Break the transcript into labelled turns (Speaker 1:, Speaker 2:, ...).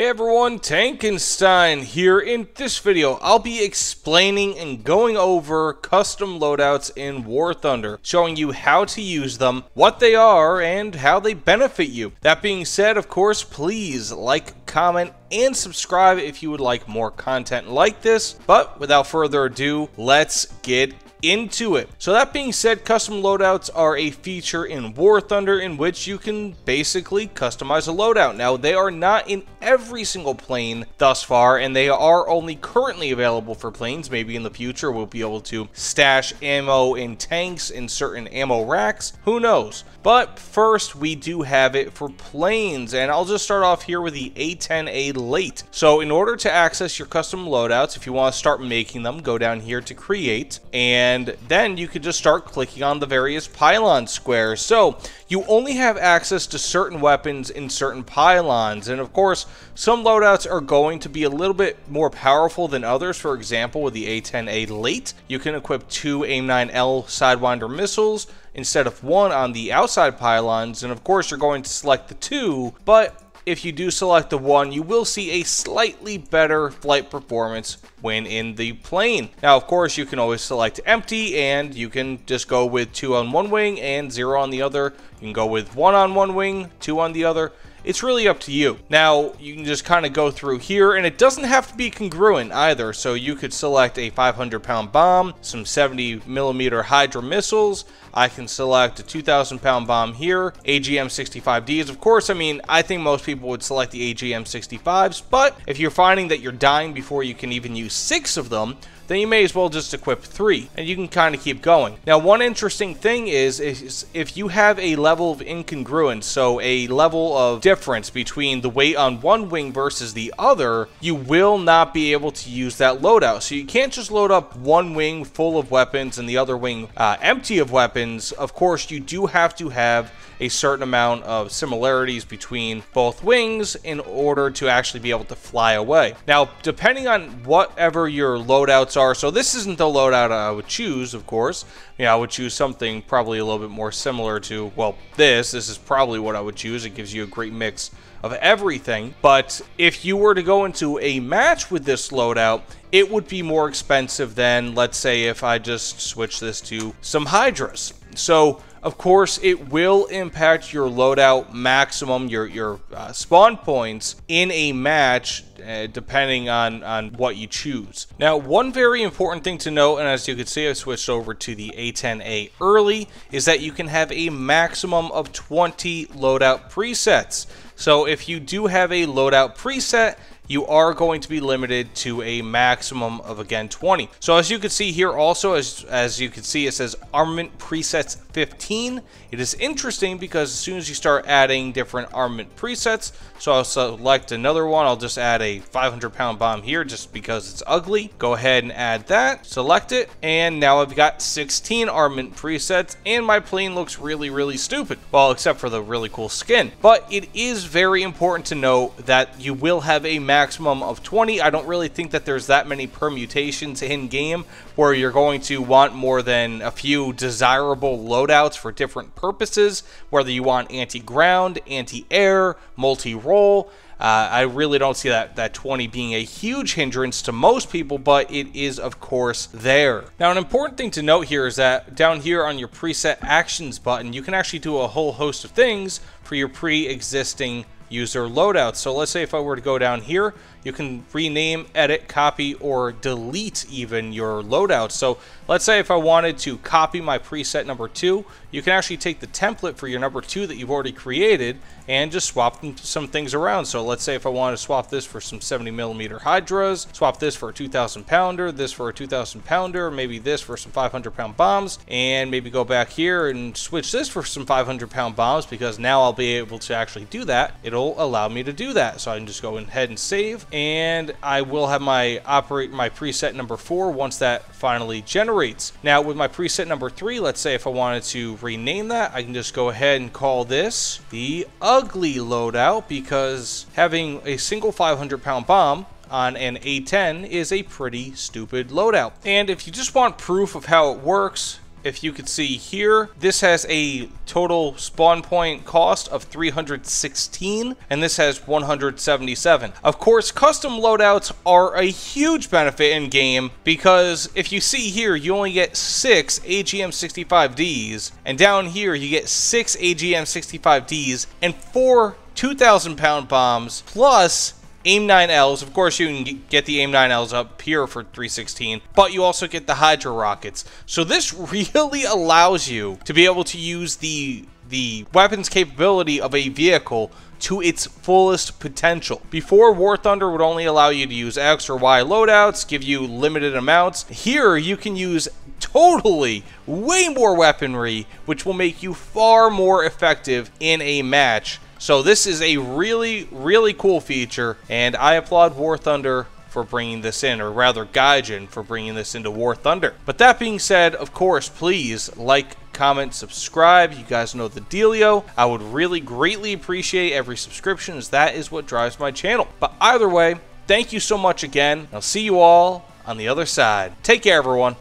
Speaker 1: Hey everyone, Tankenstein here. In this video, I'll be explaining and going over custom loadouts in War Thunder, showing you how to use them, what they are, and how they benefit you. That being said, of course, please like, comment, and subscribe if you would like more content like this. But without further ado, let's get into it. So that being said, custom loadouts are a feature in War Thunder in which you can basically customize a loadout. Now, they are not in every single plane thus far, and they are only currently available for planes. Maybe in the future we'll be able to stash ammo in tanks in certain ammo racks. Who knows? But first, we do have it for planes, and I'll just start off here with the A10A Late. So in order to access your custom loadouts, if you want to start making them, go down here to create, and then you could just start clicking on the various pylon squares. So you only have access to certain weapons in certain pylons, and of course some loadouts are going to be a little bit more powerful than others. For example, with the A10A Late, you can equip 2 AIM-9L Sidewinder missiles instead of 1 on the outside pylons, and of course you're going to select the 2, but if you do select the 1, you will see a slightly better flight performance when in the plane. Now, of course, you can always select empty, and you can just go with 2 on one wing and 0 on the other. You can go with 1 on one wing, 2 on the other. It's really up to you. Now, you can just kind of go through here, and it doesn't have to be congruent either. So you could select a 500-pound bomb, some 70mm Hydra missiles. I can select a 2,000-pound bomb here, AGM-65Ds. Of course, I mean, I think most people would select the AGM-65s, but if you're finding that you're dying before you can even use 6 of them, then you may as well just equip 3, and you can kind of keep going. Now, one interesting thing is if you have a level of incongruence, so a level of difference between the weight on one wing versus the other, you will not be able to use that loadout. So you can't just load up one wing full of weapons and the other wing empty of weapons. Of course, you do have to have a certain amount of similarities between both wings in order to actually be able to fly away. Now, depending on whatever your loadouts are, so this isn't the loadout I would choose, of course. Yeah, I would choose something probably a little bit more similar to, well, this is probably what I would choose. It gives you a great mix of everything. But if you were to go into a match with this loadout, it would be more expensive than, let's say, if I just switch this to some Hydras. So of course, it will impact your loadout maximum, your spawn points in a match, depending on what you choose. Now, one very important thing to note, and as you can see, I switched over to the A10A early, is that you can have a maximum of 20 loadout presets. So if you do have a loadout preset, you are going to be limited to a maximum of, again, 20. So as you can see here also, as you can see, it says Armament Presets 15. It is interesting because as soon as you start adding different armament presets, so I'll select another one. I'll just add a 500-pound bomb here just because it's ugly. Go ahead and add that, select it, and now I've got 16 armament presets, and my plane looks really, really stupid. Well, except for the really cool skin. But it is very important to note that you will have a maximum of 20. I don't really think that there's that many permutations in game where you're going to want more than a few desirable loadouts for different purposes, whether you want anti-ground, anti-air, multi-role. I really don't see that 20 being a huge hindrance to most people, but it is, of course, there. Now, an important thing to note here is that down here on your preset actions button, you can actually do a whole host of things for your pre-existing user loadout. So let's say if I were to go down here, you can rename, edit, copy, or delete even your loadout. So let's say if I wanted to copy my preset number 2, you can actually take the template for your number 2 that you've already created and just swap some things around. So let's say if I wanted to swap this for some 70mm Hydras, swap this for a 2,000-pounder, this for a 2,000-pounder, maybe this for some 500-pound bombs, and maybe go back here and switch this for some 500-pound bombs, because now I'll be able to actually do that. It'll allow me to do that. So I can just go ahead and save, and I will have my preset number 4 once that finally generates. Now with my preset number 3, let's say if I wanted to rename that, I can just go ahead and call this the ugly loadout, because having a single 500-pound bomb on an A10 is a pretty stupid loadout. And if you just want proof of how it works, if you could see here, this has a total spawn point cost of 316, and this has 177. Of course, custom loadouts are a huge benefit in game, because if you see here, you only get 6 AGM-65Ds, and down here you get 6 AGM-65Ds and 4 2,000-pound bombs, plus AIM-9Ls. Of course, you can get the AIM-9Ls up here for 316, but you also get the Hydra rockets. So this really allows you to be able to use the weapons capability of a vehicle to its fullest potential. Before, War Thunder would only allow you to use X or Y loadouts, give you limited amounts. Here, you can use totally way more weaponry, which will make you far more effective in a match. So this is a really, really cool feature, and I applaud War Thunder for bringing this in, or rather Gaijin for bringing this into War Thunder. But that being said, of course, please like, comment, subscribe. You guys know the dealio. I would really greatly appreciate every subscription, as that is what drives my channel. But either way, thank you so much again. I'll see you all on the other side. Take care, everyone.